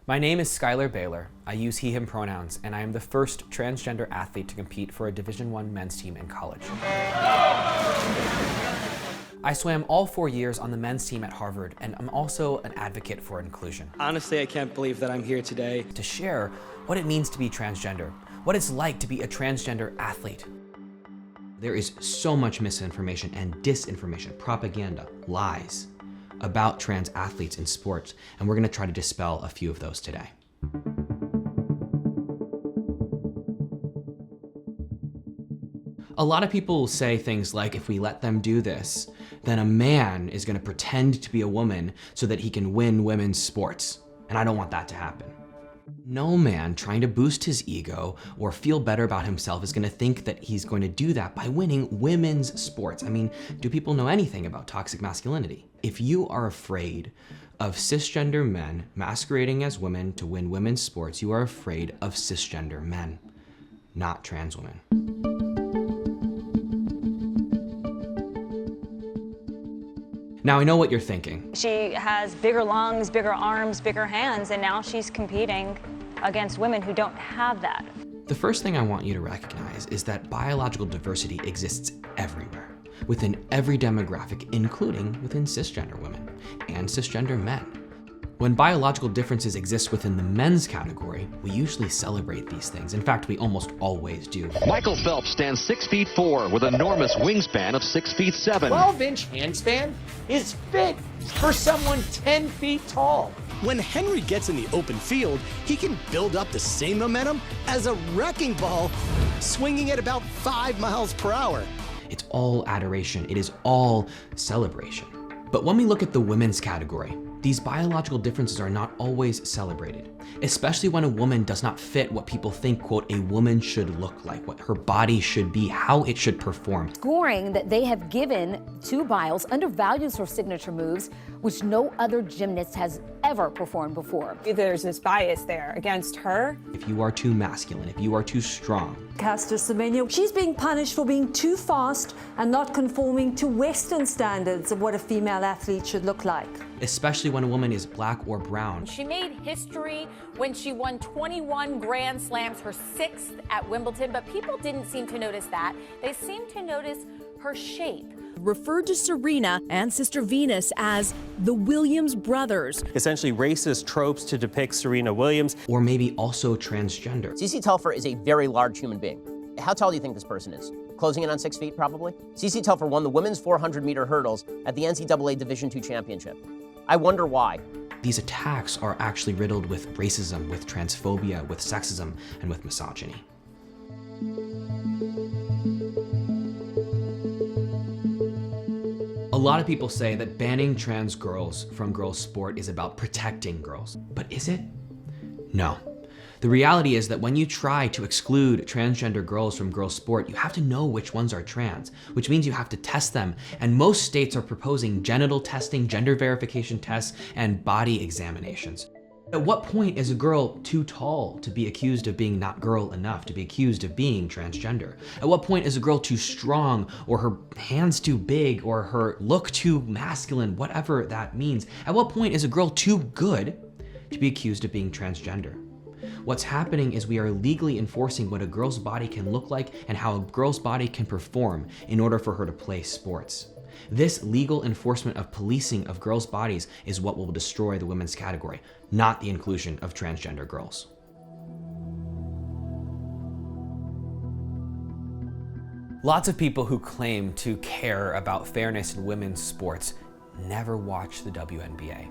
My name is Schuyler Bailar. I use he, him pronouns, and I am the first transgender athlete to compete for a Division I men's team in college. I swam all 4 years on the men's team at Harvard, and I'm also an advocate for inclusion. Honestly, I can't believe that I'm here today to share what it means to be transgender, what it's like to be a transgender athlete. There is so much misinformation and disinformation, propaganda, lies about trans athletes in sports, and we're going to try to dispel a few of those today. A lot of people will say things like, if we let them do this, then a man is going to pretend to be a woman so that he can win women's sports. And I don't want that to happen. No man trying to boost his ego or feel better about himself is going to think that he's going to do that by winning women's sports. I mean, do people know anything about toxic masculinity? If you are afraid of cisgender men masquerading as women to win women's sports, you are afraid of cisgender men, not trans women. Now, I know what you're thinking. She has bigger lungs, bigger arms, bigger hands, and now she's competing against women who don't have that. The first thing I want you to recognize is that biological diversity exists everywhere, within every demographic, including within cisgender women and cisgender men. When biological differences exist within the men's category, we usually celebrate these things. In fact, we almost always do. Michael Phelps stands 6'4" with an enormous wingspan of 6'7". 12-inch handspan is fit for someone 10 feet tall. When Henry gets in the open field, he can build up the same momentum as a wrecking ball swinging at about 5 miles per hour. It's all adoration. It is all celebration. But when we look at the women's category, these biological differences are not always celebrated, especially when a woman does not fit what people think, quote, a woman should look like, what her body should be, how it should perform. Scoring that they have given to Biles undervalues her signature moves, which no other gymnast has ever performed before. There's this bias there against her. If you are too masculine, if you are too strong. Caster Semenya, she's being punished for being too fast and not conforming to Western standards of what a female athlete should look like. Especially when a woman is black or brown. She made history when she won 21 Grand Slams, her 6th at Wimbledon, but people didn't seem to notice that. They seemed to notice her shape. Referred to Serena and Sister Venus as the Williams brothers. Essentially racist tropes to depict Serena Williams. Or maybe also transgender. CeCe Telfer is a very large human being. How tall do you think this person is? Closing in on 6 feet, probably? CeCe Telfer won the women's 400-meter hurdles at the NCAA Division II championship. I wonder why. These attacks are actually riddled with racism, with transphobia, with sexism, and with misogyny. A lot of people say that banning trans girls from girls' sport is about protecting girls. But is it? No. The reality is that when you try to exclude transgender girls from girls' sport, you have to know which ones are trans, which means you have to test them. And most states are proposing genital testing, gender verification tests, and body examinations. At what point is a girl too tall to be accused of being not girl enough, to be accused of being transgender? At what point is a girl too strong, or her hands too big, or her look too masculine, whatever that means? At what point is a girl too good to be accused of being transgender? What's happening is we are legally enforcing what a girl's body can look like and how a girl's body can perform in order for her to play sports. This legal enforcement of policing of girls' bodies is what will destroy the women's category, not the inclusion of transgender girls. Lots of people who claim to care about fairness in women's sports never watch the WNBA,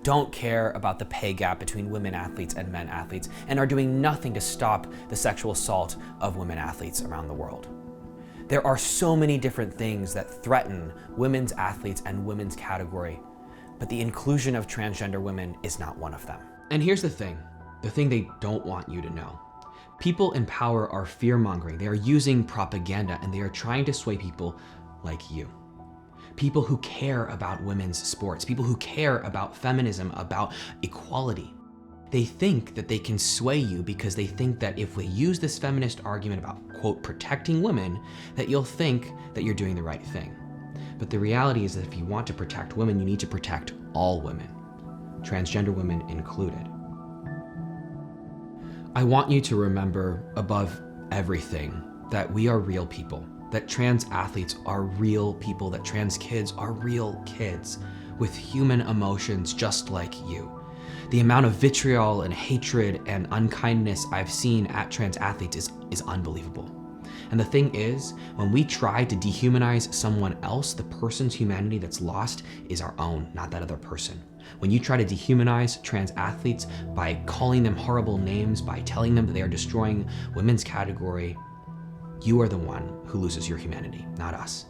don't care about the pay gap between women athletes and men athletes, and are doing nothing to stop the sexual assault of women athletes around the world. There are so many different things that threaten women's athletes and women's category, but the inclusion of transgender women is not one of them. And here's the thing they don't want you to know. People in power are fear-mongering. They are using propaganda, and they are trying to sway people like you. People who care about women's sports, people who care about feminism, about equality. They think that they can sway you because they think that if we use this feminist argument about, quote, protecting women, that you'll think that you're doing the right thing. But the reality is that if you want to protect women, you need to protect all women, transgender women included. I want you to remember above everything that we are real people, that trans athletes are real people, that trans kids are real kids with human emotions just like you. The amount of vitriol and hatred and unkindness I've seen at trans athletes is unbelievable. And the thing is, when we try to dehumanize someone else, the person's humanity that's lost is our own, not that other person. When you try to dehumanize trans athletes by calling them horrible names, by telling them that they are destroying women's category, you are the one who loses your humanity, not us.